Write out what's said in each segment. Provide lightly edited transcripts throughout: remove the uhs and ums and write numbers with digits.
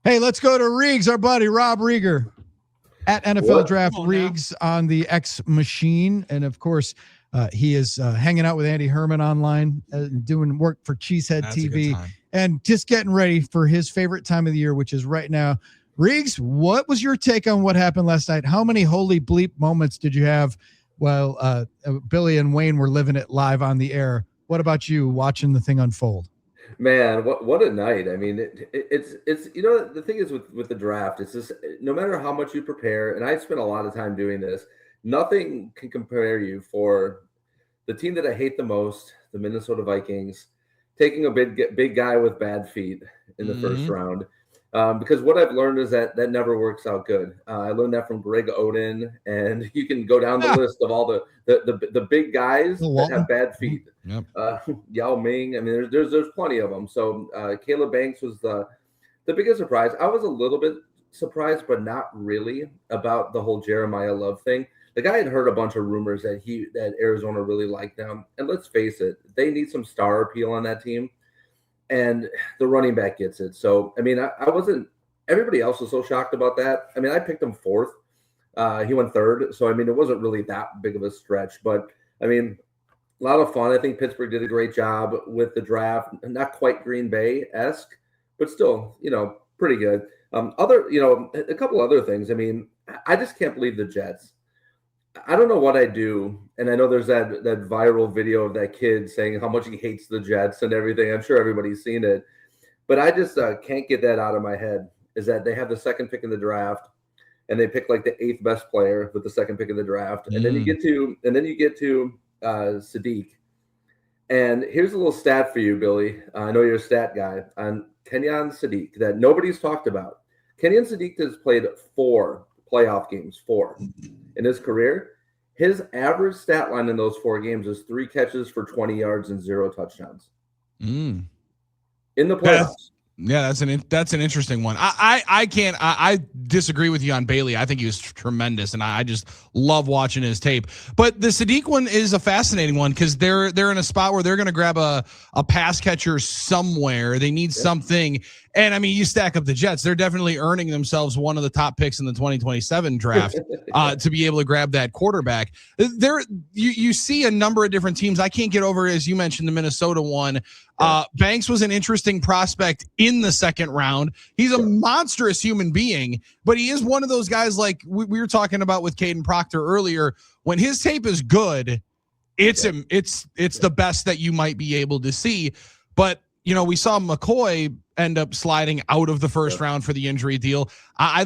Hey, let's go to Regs, our buddy Rob Reger at NFL Draft Regs on the X Machine. And of course, he is hanging out with Andy Herman online, doing work for Cheesehead TV, and just getting ready for his favorite time of the year, which is right now. Regs, what was your take on what happened last night? How many holy bleep moments did you have while Billy and Wayne were living it live on the air? What about you watching the thing unfold? Man, what a night! I mean, it's the thing is with the draft, it's just no matter how much you prepare, and I spent a lot of time doing this. Nothing can compare you for the team that I hate the most, the Minnesota Vikings, taking a big guy with bad feet in the first round. Because what I've learned is that never works out good. I learned that from Greg Oden, and you can go down the list of all the big guys that have bad feet. Yep. Yao Ming. I mean, there's plenty of them. So Caleb Banks was the biggest surprise. I was a little bit surprised, but not really, about the whole Jeremiah Love thing. Like, I had heard a bunch of rumors that Arizona really liked them, and let's face it, they need some star appeal on that team. And the running back gets it. So, I mean, I wasn't – everybody else was so shocked about that. I mean, I picked him fourth. He went third. So, I mean, it wasn't really that big of a stretch. But, I mean, a lot of fun. I think Pittsburgh did a great job with the draft. Not quite Green Bay-esque, but still, pretty good. A couple other things. I mean, I just can't believe the Jets. I don't know what I do, and I know there's that viral video of that kid saying how much he hates the Jets and everything. I'm sure everybody's seen it, but I just can't get that out of my head. Is that they have the second pick in the draft, and they pick like the 8th best player with the second pick in the draft, and then you get to Sadiq. And here's a little stat for you, Billy. I know you're a stat guy on Kenyon Sadiq that nobody's talked about. Kenyon Sadiq has played 4 playoff games, 4 in his career. His average stat line in those 4 games is 3 catches for 20 yards and 0 touchdowns in the playoffs. That's an interesting one. I disagree with you on Bailey. I think he was tremendous, and I just love watching his tape. But the Sadiq one is a fascinating one because they're in a spot where they're going to grab a pass catcher somewhere. They need something. And I mean, you stack up the Jets, they're definitely earning themselves one of the top picks in the 2027 draft to be able to grab that quarterback. You see a number of different teams. I can't get over, as you mentioned, the Minnesota one. Banks was an interesting prospect in the second round. He's a monstrous human being, but he is one of those guys like we were talking about with Caden Proctor earlier. When his tape is good, it's the best that you might be able to see. But we saw McCoy end up sliding out of the first round for the injury deal. I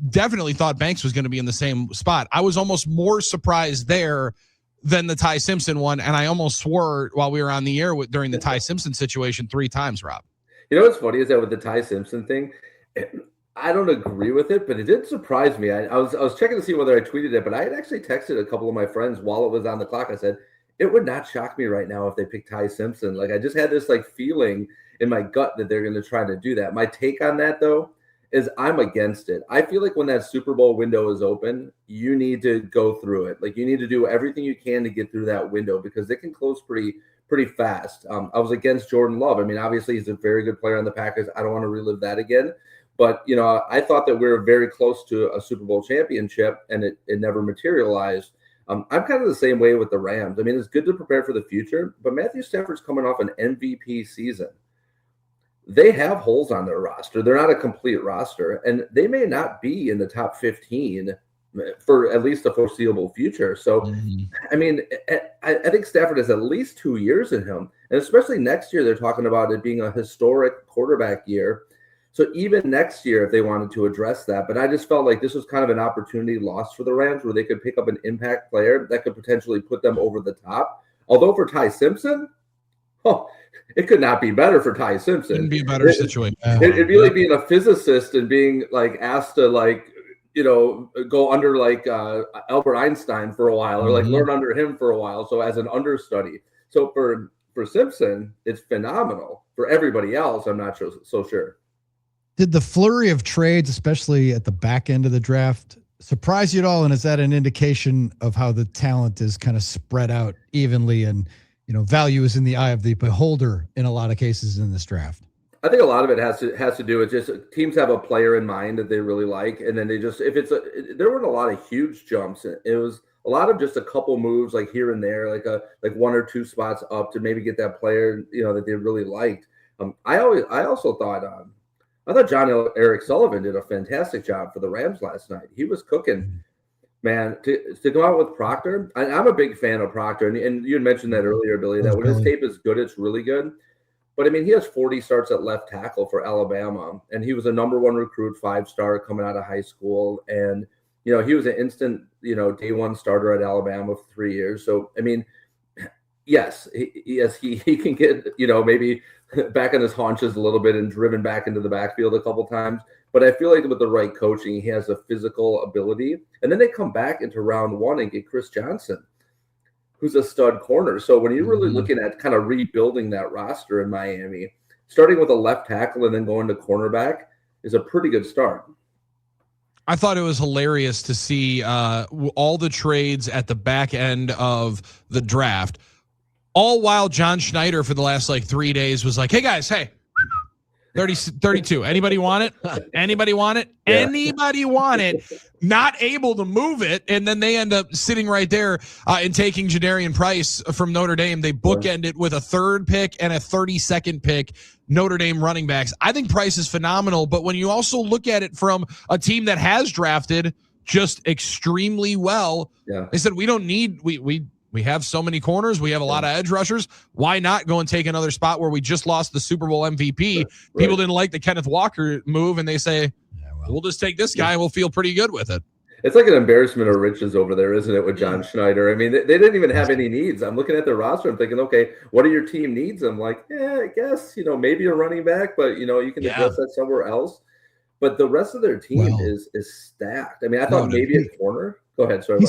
definitely thought Banks was going to be in the same spot. I was almost more surprised there than the Ty Simpson one, and I almost swore while we were on the air during the Ty Simpson situation 3 times, Rob. You know what's funny is that with the Ty Simpson thing, I don't agree with it, but it did surprise me. I was checking to see whether I tweeted it, but I had actually texted a couple of my friends while it was on the clock. I said, it would not shock me right now if they picked Ty Simpson. Like, I just had this feeling in my gut that they're going to try to do that. My take on that, though, is I'm against it. I feel like when that Super Bowl window is open, you need to go through it. Like, you need to do everything you can to get through that window because it can close pretty fast. I was against Jordan Love. I mean, obviously he's a very good player on the Packers. I don't want to relive that again. But, I thought that we were very close to a Super Bowl championship, and it never materialized. I'm kind of the same way with the Rams. I mean, it's good to prepare for the future, but Matthew Stafford's coming off an MVP season. They have holes on their roster. They're not a complete roster, and they may not be in the top 15 for at least the foreseeable future. So, I mean, I think Stafford has at least 2 years in him, and especially next year, they're talking about it being a historic quarterback year. So even next year, if they wanted to address that, but I just felt like this was kind of an opportunity lost for the Rams where they could pick up an impact player that could potentially put them over the top. Although for Ty Simpson, it could not be better for Ty Simpson. Couldn't be a better situation. It'd be like being a physicist and being asked to go under Albert Einstein for a while or learn under him for a while. So as an understudy. So for Simpson, it's phenomenal. For everybody else, I'm not so sure. Did the flurry of trades, especially at the back end of the draft, surprise you at all? And is that an indication of how the talent is kind of spread out evenly and, value is in the eye of the beholder in a lot of cases in this draft? I think a lot of it has to do with just teams have a player in mind that they really like, and then they just there weren't a lot of huge jumps. It was a lot of just a couple moves like here and there, like one or two spots up to maybe get that player that they really liked. I also thought I thought John Eric Sullivan did a fantastic job for the Rams last night. He was cooking. Man, to go out with Proctor, I'm a big fan of Proctor, and you had mentioned that earlier, Billy, that when his tape is good, it's really good. But, I mean, he has 40 starts at left tackle for Alabama, and he was a number 1 recruit, 5-star coming out of high school. And, he was an instant, day 1 starter at Alabama for 3 years. So, I mean, yes, he can get, maybe back on his haunches a little bit and driven back into the backfield a couple times. But I feel like with the right coaching, he has a physical ability. And then they come back into round 1 and get Chris Johnson, who's a stud corner. So when you're really looking at kind of rebuilding that roster in Miami, starting with a left tackle and then going to cornerback is a pretty good start. I thought it was hilarious to see all the trades at the back end of the draft, all while John Schneider for the last 3 days was like, hey guys, hey, 32. Anybody want it? Anybody want it? Yeah. Anybody want it? Not able to move it. And then they end up sitting right there and taking Jadarian Price from Notre Dame. They bookend it with a 3rd pick and a 32nd pick, Notre Dame running backs. I think Price is phenomenal. But when you also look at it from a team that has drafted just extremely well, they said, we don't need, we have so many corners. We have a lot of edge rushers. Why not go and take another spot where we just lost the Super Bowl MVP? Right. People didn't like the Kenneth Walker move, and they say, we'll just take this guy and we'll feel pretty good with it. It's like an embarrassment of riches over there, isn't it, with John Schneider? I mean, they didn't even have any needs. I'm looking at their roster. I'm thinking, okay, what are your team needs? I'm like, I guess, maybe a running back, but, you can address that somewhere else. But the rest of their team is stacked. I mean, I thought maybe a corner. Go ahead. Sorry.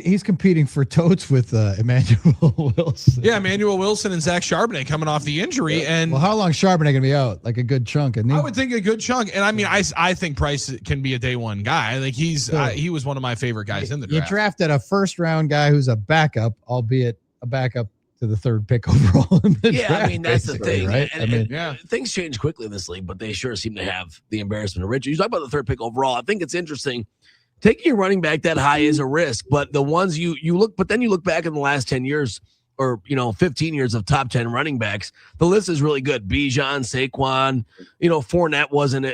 He's competing for totes with Emmanuel Wilson. Yeah, Emmanuel Wilson and Zach Charbonnet coming off the injury. And how long Charbonnet gonna be out? Like a good chunk, isn't he? I would think a good chunk. And I mean, I think Price can be a day 1 guy. Like he was one of my favorite guys in the draft. You drafted a 1st round guy who's a backup, albeit a backup to the 3rd pick overall in the draft. I mean, that's the thing. Right? And things change quickly in this league, but they sure seem to have the embarrassment of riches. You talk about the 3rd pick overall. I think it's interesting. Taking your running back that high is a risk, but the ones you look, but then you look back in the last 10 years or 15 years of top 10 running backs, the list is really good. Bijan, Saquon, Fournette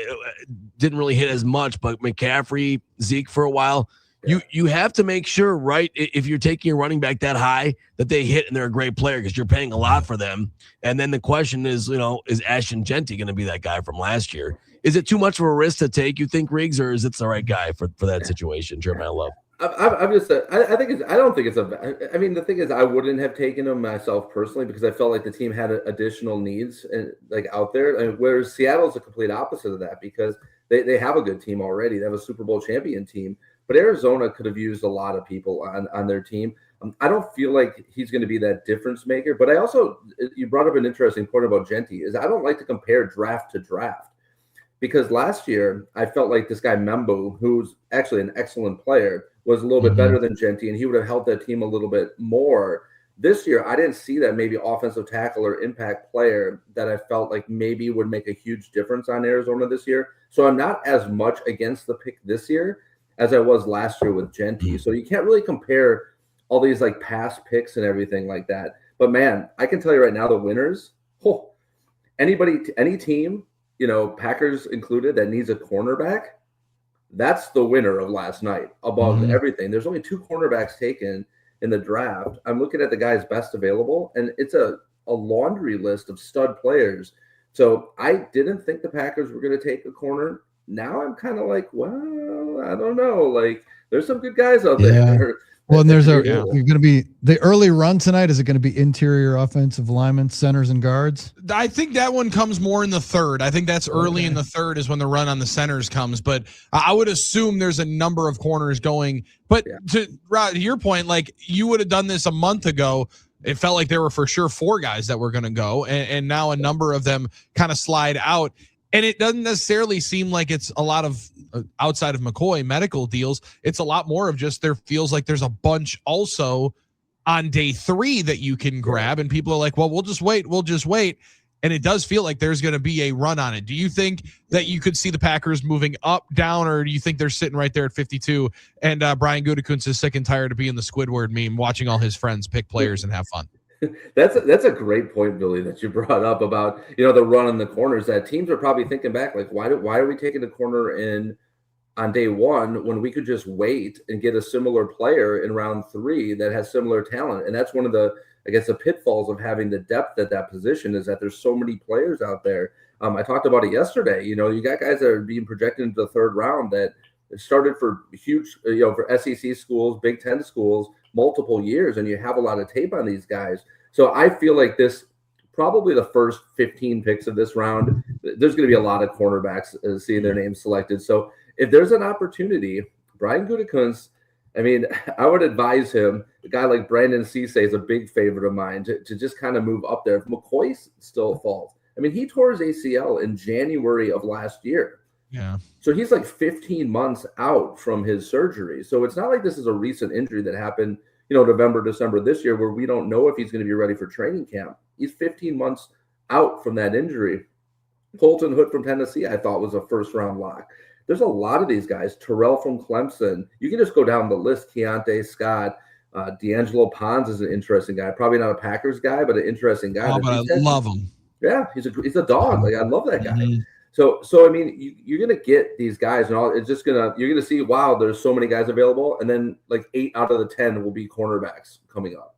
didn't really hit as much, but McCaffrey, Zeke for a while. Yeah. You have to make sure, right, if you're taking your running back that high, that they hit and they're a great player because you're paying a lot for them. And then the question is, is Ashton Genty going to be that guy from last year? Is it too much of a risk to take, you think, Riggs, or is it the right guy for that situation? Jeremiah Love. I'm just. I think I don't think it's a. I mean, the thing is, I wouldn't have taken him myself personally because I felt like the team had additional needs and out there. Whereas Seattle's a complete opposite of that because they have a good team already. They have a Super Bowl champion team, but Arizona could have used a lot of people on their team. I don't feel like he's going to be that difference maker. But I also, you brought up an interesting point about Genty. Is I don't like to compare draft to draft. Because last year, I felt like this guy Membu, who's actually an excellent player, was a little bit better than Genty, and he would have helped that team a little bit more. This year, I didn't see that maybe offensive tackle or impact player that I felt like maybe would make a huge difference on Arizona this year. So I'm not as much against the pick this year as I was last year with Genty. So you can't really compare all these past picks and everything like that. But man, I can tell you right now, the winners, any team, Packers included, that needs a cornerback, that's the winner of last night above everything. There's only 2 cornerbacks taken in the draft. I'm looking at the guys best available, and it's a laundry list of stud players. So I didn't think the Packers were going to take a corner. Now I'm kind of like, well, I don't know. There's some good guys out there. Well, and you're going to be the early run tonight. Is it going to be interior offensive linemen, centers, and guards? I think that one comes more in the 3rd. I think that's early in the 3rd is when the run on the centers comes. But I would assume there's a number of corners going. But to your point, you would have done this a month ago. It felt like there were for sure 4 guys that were going to go, and now a number of them kind of slide out. And it doesn't necessarily seem like it's a lot of outside of McCoy medical deals. It's a lot more of just there feels like there's a bunch also on day 3 that you can grab. And people are like, well, we'll just wait. And it does feel like there's going to be a run on it. Do you think that you could see the Packers moving up, down, or do you think they're sitting right there at 52 and Brian Gutekunst is sick and tired of being the Squidward meme, watching all his friends pick players and have fun? That's a great point, Billy, that you brought up about, the run in the corners, that teams are probably thinking back, like, why are we taking the corner in on day one when we could just wait and get a similar player in round 3 that has similar talent? And that's one of the pitfalls of having the depth at that position, is that there's so many players out there. I talked about it yesterday. You got guys that are being projected into the 3rd round that started for huge, for SEC schools, Big Ten schools, multiple years, and you have a lot of tape on these guys. So I feel like this, probably the first 15 picks of this round, there's going to be a lot of cornerbacks seeing their names selected. So if there's an opportunity, Brian Gutekunst, I would advise him. A guy like Brandon Cisse is a big favorite of mine to just kind of move up there. If McCoy still falls, he tore his ACL in January of last year. Yeah. So he's like 15 months out from his surgery. So it's not like this is a recent injury that happened, November, December this year, where we don't know if he's going to be ready for training camp. He's 15 months out from that injury. Colton Hood from Tennessee, I thought, was a 1st-round lock. There's a lot of these guys. Terrell from Clemson. You can just go down the list. Keontae Scott, D'Angelo Pons is an interesting guy. Probably not a Packers guy, but an interesting guy. Oh, but I love him. Yeah, he's a dog. Like, I love that guy. Mm-hmm. So you're gonna get these guys, and you're gonna see, wow, there's so many guys available, and then like 8 out of the 10 will be cornerbacks coming up.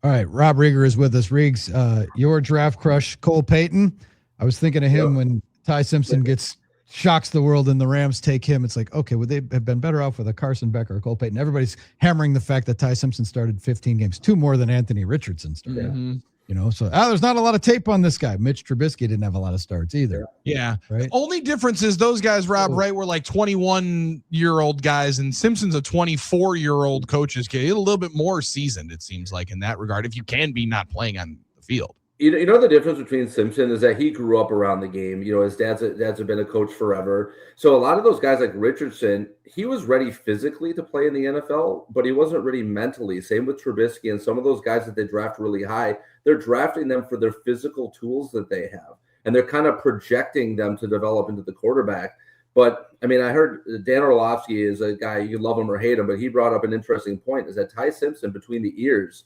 All right, Rob Reger is with us. Riggs, your draft crush, Cole Payton. I was thinking of him when Ty Simpson shocks the world and the Rams take him. It's like, okay, would they have been better off with a Carson Becker or Cole Payton? Everybody's hammering the fact that Ty Simpson started 15 games, 2 more than Anthony Richardson started. Mm-hmm. So there's not a lot of tape on this guy. Mitch Trubisky didn't have a lot of starts either. Yeah. Right. Only difference is those guys, Rob, right, were like 21-year-old guys, and Simpson's a 24-year-old coach's kid. A little bit more seasoned, it seems like, in that regard, if you can be not playing on the field. The difference between Simpson is that he grew up around the game. His dad's have been a coach forever. So a lot of those guys like Richardson, he was ready physically to play in the NFL, but he wasn't ready mentally. Same with Trubisky and some of those guys that they draft really high. They're drafting them for their physical tools that they have, and they're kind of projecting them to develop into the quarterback. But, I heard Dan Orlovsky is a guy, you love him or hate him, but he brought up an interesting point, is that Ty Simpson, between the ears,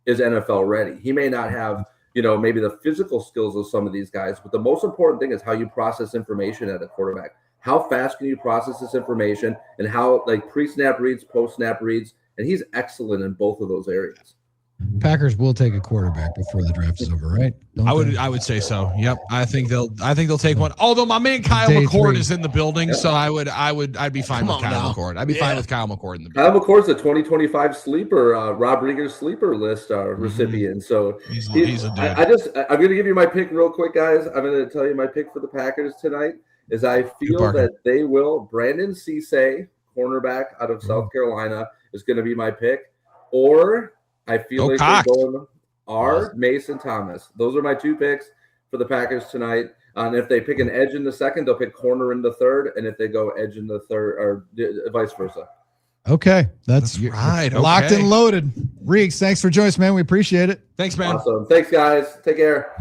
is NFL ready. He may not have maybe the physical skills of some of these guys, but the most important thing is how you process information at a quarterback. How fast can you process this information, and how, like, pre-snap reads, post-snap reads, and he's excellent in both of those areas. Packers will take a quarterback before the draft is over, right? I would say so. Yep. I think they'll take one. Although my man Kyle McCord is in the building, so I'd be fine with Kyle McCord. I'd be fine with Kyle McCord in the building. Kyle McCord's a 2025 sleeper, Rob Reger's sleeper list recipient. So he's a dude. I'm going to give you my pick real quick, guys. I'm going to tell you my pick for the Packers tonight is I feel that they will. Brandon Cisse, cornerback out of South Carolina, is going to be my pick, or I feel like they're going Mason Thomas. Those are my 2 picks for the Packers tonight. And if they pick an edge in the 2nd, they'll pick corner in the 3rd. And if they go edge in the 3rd, or vice versa. Okay. That's right. Locked and loaded. Riggs, thanks for joining us, man. We appreciate it. Thanks, man. Awesome. Thanks, guys. Take care.